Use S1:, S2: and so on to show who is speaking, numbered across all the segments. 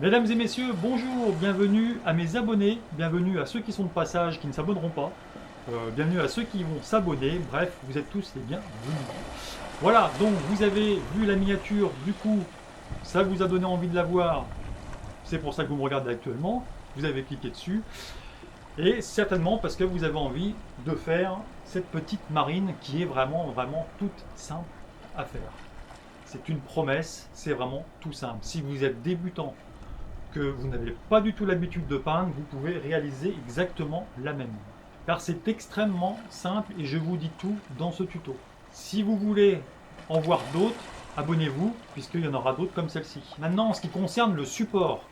S1: Mesdames et messieurs, bonjour, bienvenue à mes abonnés, bienvenue à ceux qui sont de passage, qui ne s'abonneront pas, bienvenue à ceux qui vont s'abonner, bref, vous êtes tous les bienvenus. Voilà, donc vous avez vu la miniature, du coup, ça vous a donné envie de la voir, c'est pour ça que vous me regardez actuellement, vous avez cliqué dessus, et certainement parce que vous avez envie de faire cette petite marine qui est vraiment toute simple à faire. C'est une promesse, c'est vraiment tout simple. Si vous êtes débutant, que vous n'avez pas du tout l'habitude de peindre, vous pouvez réaliser exactement la même. Car c'est extrêmement simple et je vous dis tout dans ce tuto. Si vous voulez en voir d'autres, abonnez-vous puisqu'il y en aura d'autres comme celle-ci. Maintenant, en ce qui concerne le support,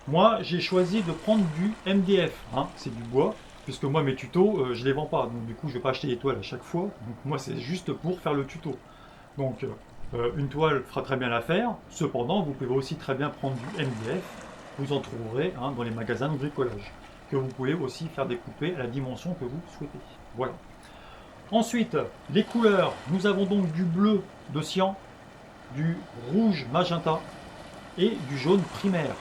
S1: moi j'ai choisi de prendre du MDF, hein, c'est du bois, puisque moi mes tutos je les vends pas, donc du coup je vais pas acheter des toiles à chaque fois, donc moi c'est juste pour faire le tuto. Donc une toile fera très bien l'affaire, cependant vous pouvez aussi très bien prendre du MDF, vous en trouverez hein, dans les magasins de bricolage, que vous pouvez aussi faire découper à la dimension que vous souhaitez. Voilà. Ensuite, les couleurs, nous avons donc du bleu de cyan, du rouge magenta et du jaune primaire.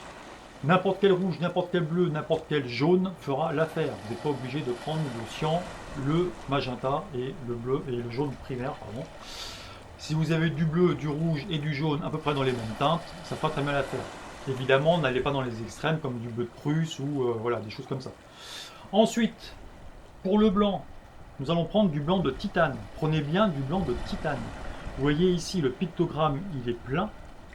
S1: N'importe quel rouge, n'importe quel bleu, n'importe quel jaune fera l'affaire. Vous n'êtes pas obligé de prendre le cyan, le magenta et le bleu et le jaune primaire, pardon. Si vous avez du bleu, du rouge et du jaune à peu près dans les mêmes teintes, ça fera très mal à faire. Évidemment, n'allez pas dans les extrêmes comme du bleu de Prusse ou voilà, des choses comme ça. Ensuite, pour le blanc, nous allons prendre du blanc de titane. Prenez bien du blanc de titane. Vous voyez ici, le pictogramme, il est plein.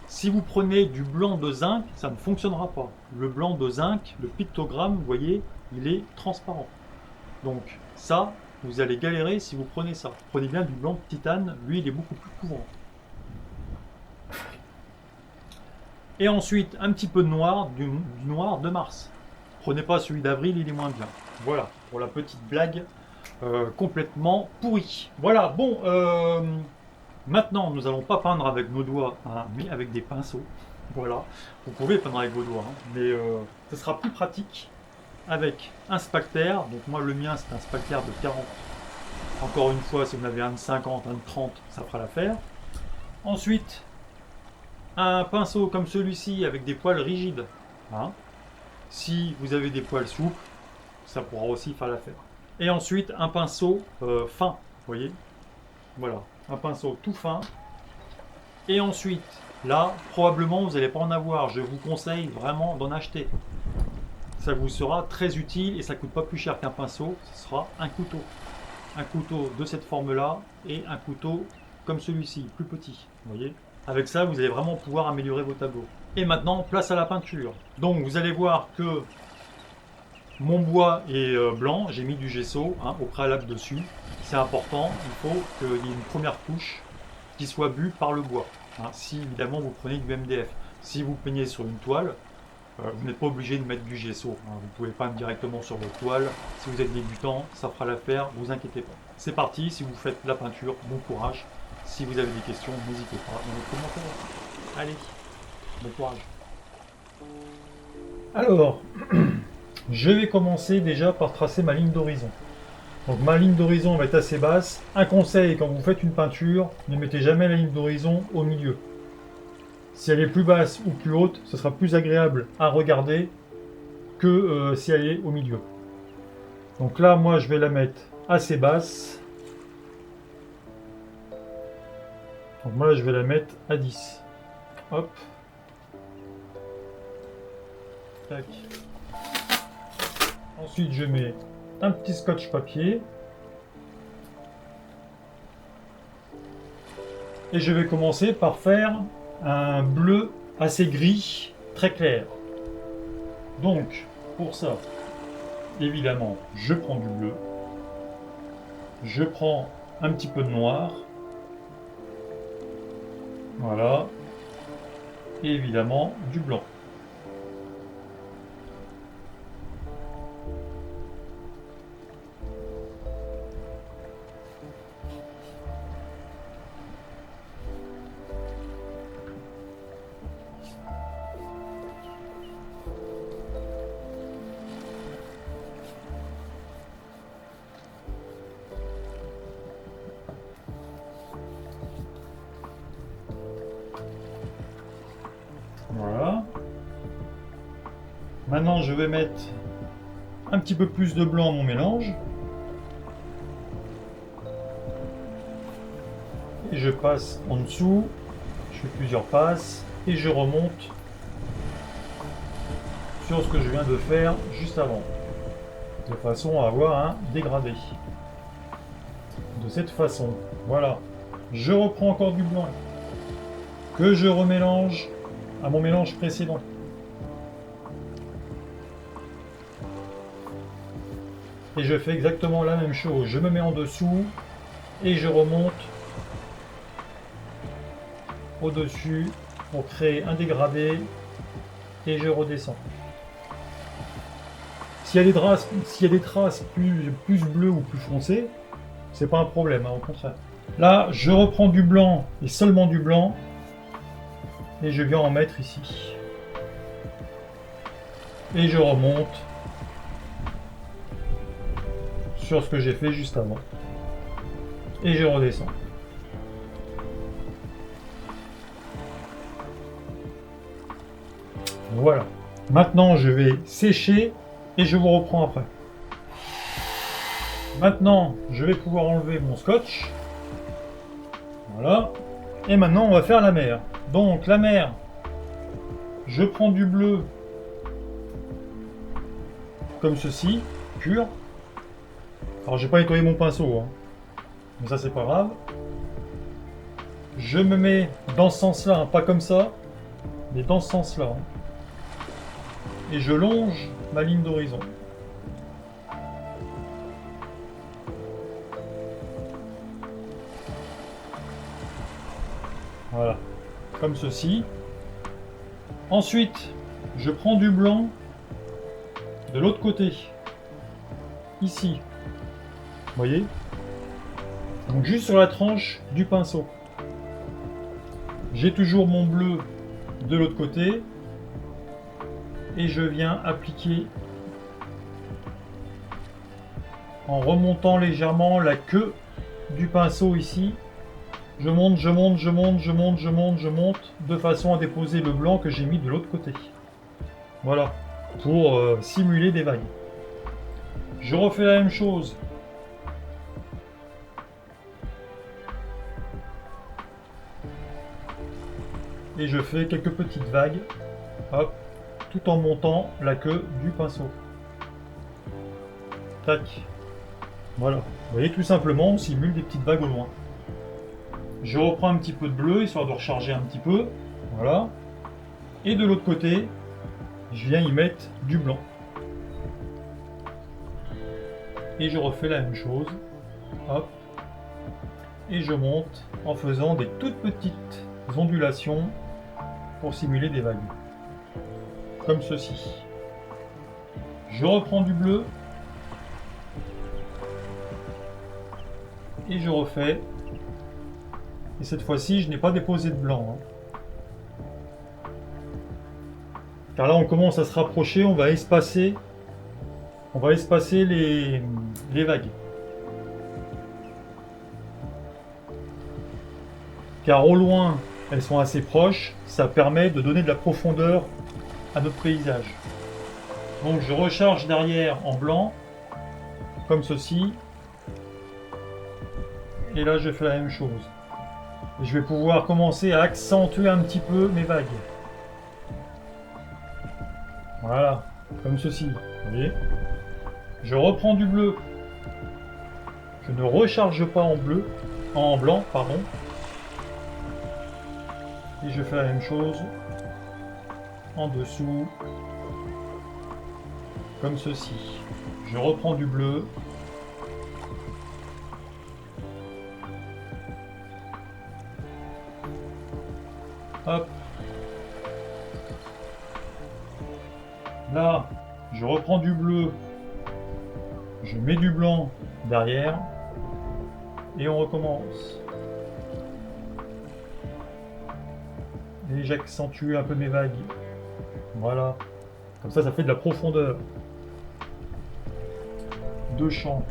S1: Si vous prenez du blanc de zinc, ça ne fonctionnera pas. Le blanc de zinc, le pictogramme, vous voyez, il est transparent. Donc ça, vous allez galérer si vous prenez ça. Prenez bien du blanc de titane, lui il est beaucoup plus couvrant. Et ensuite, un petit peu de noir, du noir de mars. Prenez pas celui d'avril, il est moins bien. Voilà, pour la petite blague complètement pourrie. Voilà, bon, maintenant nous allons pas peindre avec nos doigts, hein, mais avec des pinceaux. Voilà, vous pouvez peindre avec vos doigts, hein, mais ce sera plus pratique avec un spacter. Donc moi le mien c'est un spacter de 40. Encore une fois, si vous en avez un de 50, un de 30, ça fera l'affaire. Ensuite, un pinceau comme celui-ci avec des poils rigides. Hein. Si vous avez des poils souples, ça pourra aussi faire l'affaire. Et ensuite, un pinceau fin. Vous voyez. Voilà, un pinceau tout fin. Et ensuite, là, probablement, vous n'allez pas en avoir. Je vous conseille vraiment d'en acheter. Ça vous sera très utile et ça ne coûte pas plus cher qu'un pinceau. Ce sera un couteau. Un couteau de cette forme-là et un couteau comme celui-ci, plus petit. Vous voyez. Avec ça, vous allez vraiment pouvoir améliorer vos tableaux. Et maintenant, place à la peinture. Donc, vous allez voir que mon bois est blanc. J'ai mis du gesso hein, au préalable dessus. C'est important. Il faut qu'il y ait une première couche qui soit bue par le bois. Hein, si évidemment vous prenez du MDF. Si vous peignez sur une toile, vous n'êtes pas obligé de mettre du gesso. Hein. Vous pouvez peindre directement sur votre toile. Si vous êtes débutant, ça fera l'affaire. Vous inquiétez pas. C'est parti. Si vous faites la peinture, bon courage. Si vous avez des questions, n'hésitez pas dans les commentaires. Allez, bon courage. Alors, je vais commencer déjà par tracer ma ligne d'horizon. Donc ma ligne d'horizon va être assez basse. Un conseil, quand vous faites une peinture, ne mettez jamais la ligne d'horizon au milieu. Si elle est plus basse ou plus haute, ce sera plus agréable à regarder que si elle est au milieu. Donc là, moi, je vais la mettre assez basse. Donc moi, là, je vais la mettre à 10. Hop. Tac. Ensuite, je mets un petit scotch papier. Et je vais commencer par faire un bleu assez gris, très clair. Donc, pour ça, évidemment, je prends du bleu. Je prends un petit peu de noir. Voilà. Et évidemment, du blanc. Voilà. Maintenant, je vais mettre un petit peu plus de blanc à mon mélange. Et je passe en dessous. Je fais plusieurs passes. Et je remonte sur ce que je viens de faire juste avant. De façon à avoir un dégradé. De cette façon. Voilà. Je reprends encore du blanc. Que je remélange à mon mélange précédent. Et je fais exactement la même chose. Je me mets en dessous et je remonte au-dessus pour créer un dégradé et je redescends. S'il y a des traces plus bleues ou plus foncées, c'est pas un problème, hein, au contraire. Là, je reprends du blanc et seulement du blanc et je viens en mettre ici. Et je remonte sur ce que j'ai fait juste avant. Et je redescends. Voilà. Maintenant, je vais sécher et je vous reprends après. Maintenant, je vais pouvoir enlever mon scotch. Voilà. Et maintenant, on va faire la mer. Donc, la mer, je prends du bleu comme ceci, pur. Alors, j'ai pas nettoyé mon pinceau, hein. Mais ça, c'est pas grave. Je me mets dans ce sens-là, hein, pas comme ça, mais dans ce sens-là. Hein. Et je longe ma ligne d'horizon. Voilà, comme ceci. Ensuite, je prends du blanc de l'autre côté, ici. Vous voyez? Donc juste sur la tranche du pinceau. J'ai toujours mon bleu de l'autre côté et je viens appliquer en remontant légèrement la queue du pinceau ici. Je monte, je monte, je monte, je monte, je monte, je monte, de façon à déposer le blanc que j'ai mis de l'autre côté. Voilà, pour simuler des vagues. Je refais la même chose. Et je fais quelques petites vagues, hop, tout en montant la queue du pinceau. Tac. Voilà. Vous voyez, tout simplement, on simule des petites vagues au loin. Je reprends un petit peu de bleu, histoire de recharger un petit peu. Voilà. Et de l'autre côté, je viens y mettre du blanc. Et je refais la même chose. Hop. Et je monte en faisant des toutes petites ondulations pour simuler des vagues. Comme ceci. Je reprends du bleu. Et je refais. Et cette fois-ci, je n'ai pas déposé de blanc. Hein. Car là, on commence à se rapprocher, on va espacer les vagues. Car au loin, elles sont assez proches, ça permet de donner de la profondeur à notre paysage. Donc je recharge derrière en blanc, comme ceci. Et là, je fais la même chose. Et je vais pouvoir commencer à accentuer un petit peu mes vagues. Voilà, comme ceci, vous voyez. Je reprends du bleu. Je ne recharge pas en blanc, pardon. Et je fais la même chose en dessous, comme ceci. Je reprends du bleu. Hop. Là, je reprends du bleu. Je mets du blanc derrière. Et on recommence. Et j'accentue un peu mes vagues. Voilà. Comme ça fait de la profondeur. Deux champs.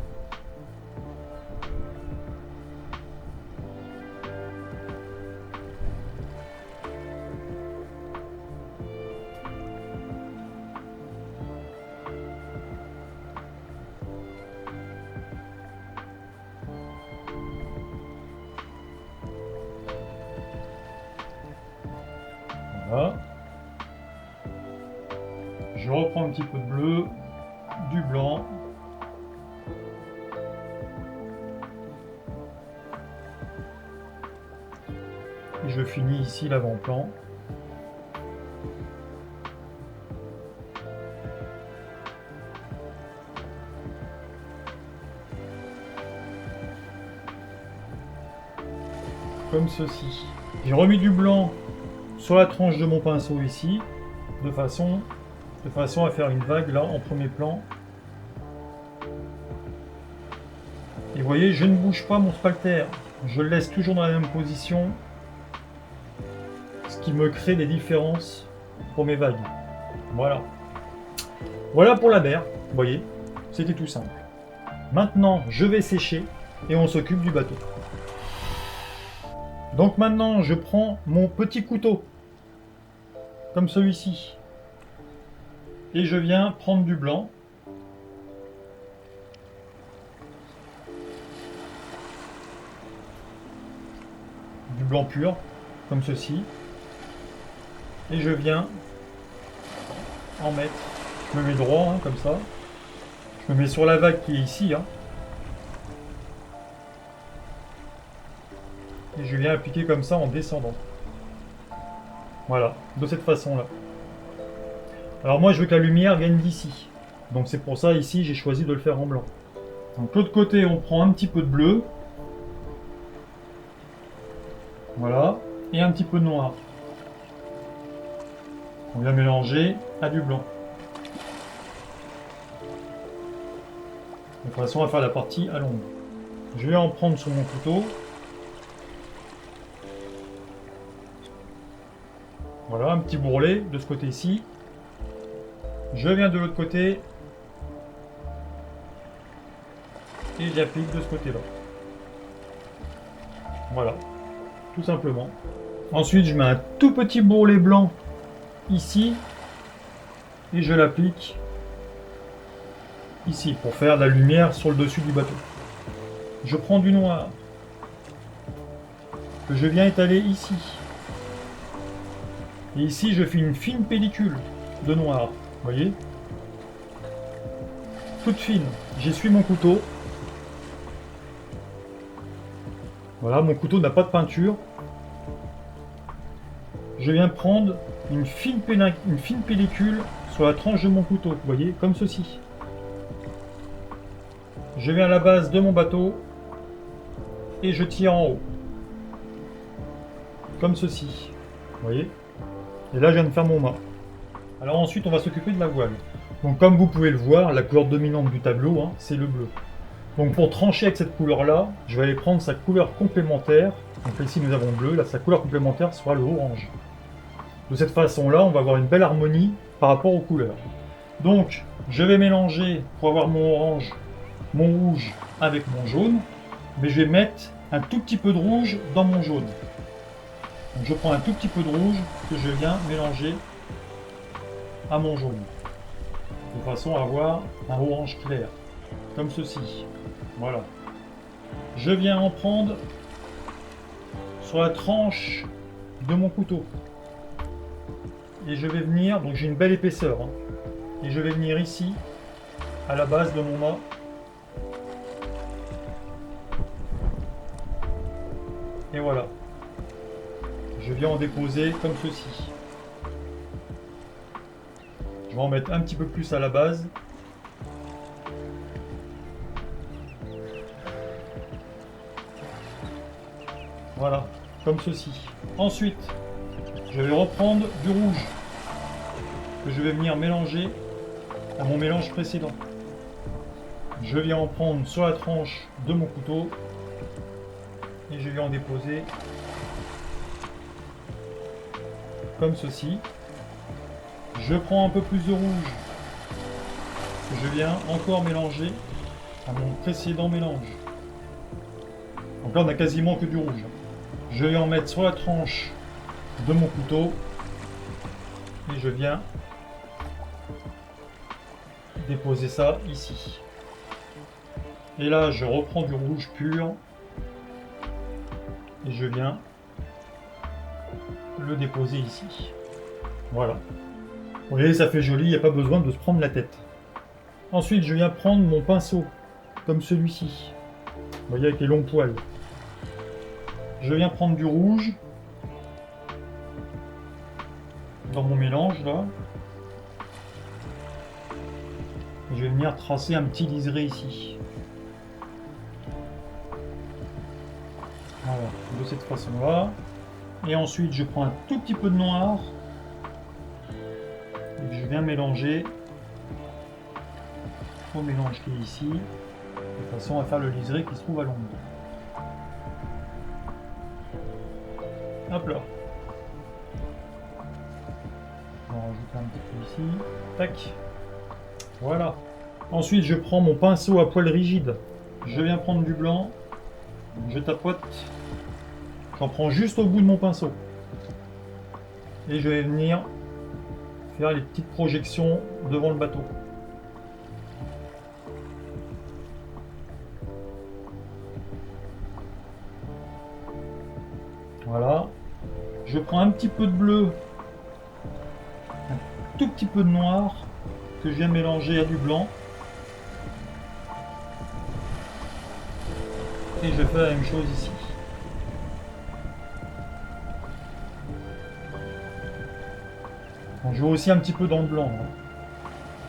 S1: Je reprends un petit peu de bleu, du blanc. Et je finis ici l'avant-plan. Comme ceci. J'ai remis du blanc sur la tranche de mon pinceau ici, de façon à faire une vague là en premier plan. Et vous voyez, je ne bouge pas mon spalter, je le laisse toujours dans la même position, ce qui me crée des différences pour mes vagues. Voilà. Voilà pour la mer, vous voyez, c'était tout simple. Maintenant, je vais sécher et on s'occupe du bateau. Donc maintenant, je prends mon petit couteau, comme celui-ci, et je viens prendre du blanc. Du blanc pur, comme ceci. Et je viens en mettre. Je me mets droit, hein, comme ça. Je me mets sur la vague qui est ici. Hein. Et je viens appliquer comme ça en descendant. Voilà, de cette façon-là. Alors moi, je veux que la lumière vienne d'ici. Donc c'est pour ça, ici, j'ai choisi de le faire en blanc. Donc de l'autre côté, on prend un petit peu de bleu. Voilà. Et un petit peu de noir. On vient mélanger à du blanc. De façon à faire la partie à l'ombre. Je vais en prendre sur mon couteau. Voilà, un petit bourrelet de ce côté-ci. Je viens de l'autre côté. Et j'applique de ce côté-là. Voilà, tout simplement. Ensuite, je mets un tout petit bourrelet blanc ici. Et je l'applique ici pour faire de la lumière sur le dessus du bateau. Je prends du noir que je viens étaler ici. Et ici, je fais une fine pellicule de noir. Vous voyez? Toute fine. J'essuie mon couteau. Voilà, mon couteau n'a pas de peinture. Je viens prendre une fine pellicule sur la tranche de mon couteau. Vous voyez? Comme ceci. Je viens à la base de mon bateau et je tire en haut. Comme ceci. Vous voyez? Et là, je viens de faire mon mât. Alors ensuite, on va s'occuper de la voile. Donc comme vous pouvez le voir, la couleur dominante du tableau, hein, c'est le bleu. Donc pour trancher avec cette couleur-là, je vais aller prendre sa couleur complémentaire. Donc ici, nous avons bleu. Là, sa couleur complémentaire sera le orange. De cette façon-là, on va avoir une belle harmonie par rapport aux couleurs. Donc, je vais mélanger pour avoir mon orange, mon rouge avec mon jaune. Mais je vais mettre un tout petit peu de rouge dans mon jaune. Donc je prends un tout petit peu de rouge que je viens mélanger à mon jaune. De façon à avoir un orange clair. Comme ceci. Voilà. Je viens en prendre sur la tranche de mon couteau. Et je vais venir, donc j'ai une belle épaisseur. Hein, et je vais venir ici, à la base de mon mât. Et voilà. Je viens en déposer comme ceci. Je vais en mettre un petit peu plus à la base. Voilà, comme ceci. Ensuite, je vais reprendre du rouge que je vais venir mélanger à mon mélange précédent. Je viens en prendre sur la tranche de mon couteau et je viens en déposer comme ceci. Je prends un peu plus de rouge que je viens encore mélanger à mon précédent mélange. Donc là on a quasiment que du rouge. Je vais en mettre sur la tranche de mon couteau et je viens déposer ça ici. Et là je reprends du rouge pur et je viens le déposer ici. Voilà. Vous voyez, ça fait joli, il n'y a pas besoin de se prendre la tête. Ensuite, je viens prendre mon pinceau, comme celui-ci. Vous voyez, avec les longs poils. Je viens prendre du rouge dans mon mélange, là. Et je vais venir tracer un petit liseré ici. Voilà, de cette façon-là. Et ensuite, je prends un tout petit peu de noir. Et je viens mélanger au mélange qui est ici, de façon à faire le liseré qui se trouve à l'ombre. Hop là. On va rajouter un petit peu ici. Tac. Voilà. Ensuite, je prends mon pinceau à poil rigide. Je viens prendre du blanc. Je tapote. J'en prends juste au bout de mon pinceau. Et je vais venir faire les petites projections devant le bateau. Voilà. Je prends un petit peu de bleu, un tout petit peu de noir que je viens mélanger à du blanc. Et je fais la même chose ici. On joue aussi un petit peu dans le blanc, hein,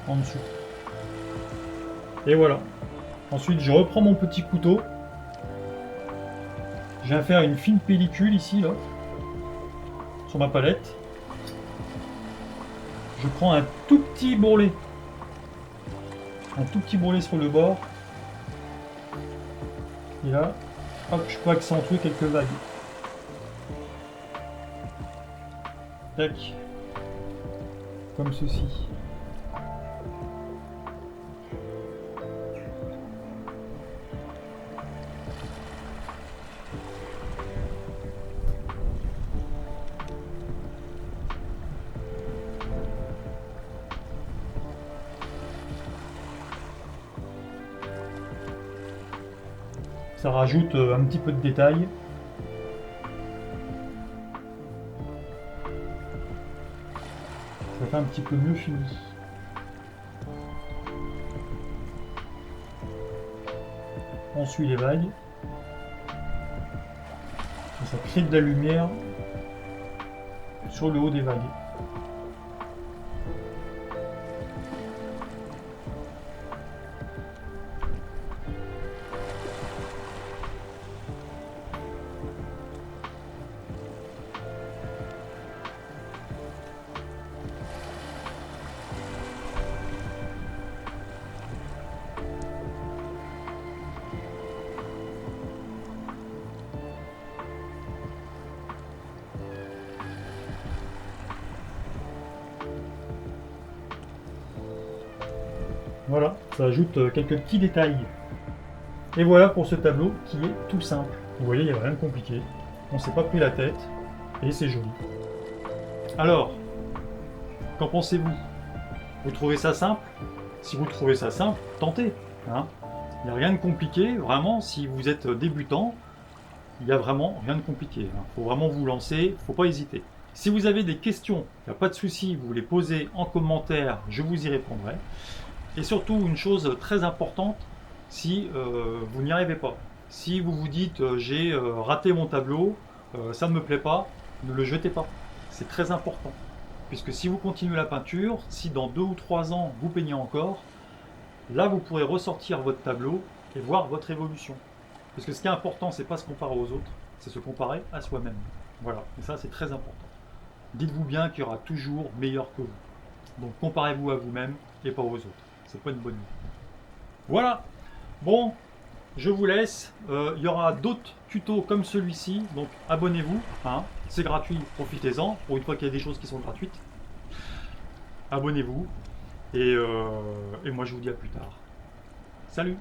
S1: en dessous. Et voilà. Ensuite, je reprends mon petit couteau. Je viens faire une fine pellicule ici, là, sur ma palette. Je prends un tout petit bourrelet. Un tout petit bourrelet sur le bord. Et là, hop, je peux accentuer quelques vagues. Tac. Comme ceci. Ça rajoute un petit peu de détail. Ça fait un petit peu mieux fini. On suit les vagues. Et ça crée de la lumière sur le haut des vagues. Voilà, ça ajoute quelques petits détails. Et voilà pour ce tableau qui est tout simple. Vous voyez, il n'y a rien de compliqué. On ne s'est pas pris la tête et c'est joli. Alors, qu'en pensez-vous? Vous trouvez ça simple? Si vous trouvez ça simple, tentez. Hein, il n'y a rien de compliqué, vraiment, si vous êtes débutant, il n'y a vraiment rien de compliqué. Il faut vraiment vous lancer, il ne faut pas hésiter. Si vous avez des questions, il n'y a pas de souci, vous les posez en commentaire, je vous y répondrai. Et surtout, une chose très importante, si vous n'y arrivez pas, si vous vous dites j'ai raté mon tableau, ça ne me plaît pas, ne le jetez pas. C'est très important. Puisque si vous continuez la peinture, si dans 2 ou 3 ans vous peignez encore, là vous pourrez ressortir votre tableau et voir votre évolution. Parce que ce qui est important, c'est pas se comparer aux autres, c'est se comparer à soi-même. Voilà, et ça c'est très important. Dites-vous bien qu'il y aura toujours meilleur que vous. Donc comparez-vous à vous-même et pas aux autres. C'est pas une bonne idée. Voilà. Bon, je vous laisse. Il y aura d'autres tutos comme celui-ci. Donc abonnez-vous. Hein. C'est gratuit, profitez-en. Pour une fois qu'il y a des choses qui sont gratuites. Abonnez-vous. Et moi je vous dis à plus tard. Salut!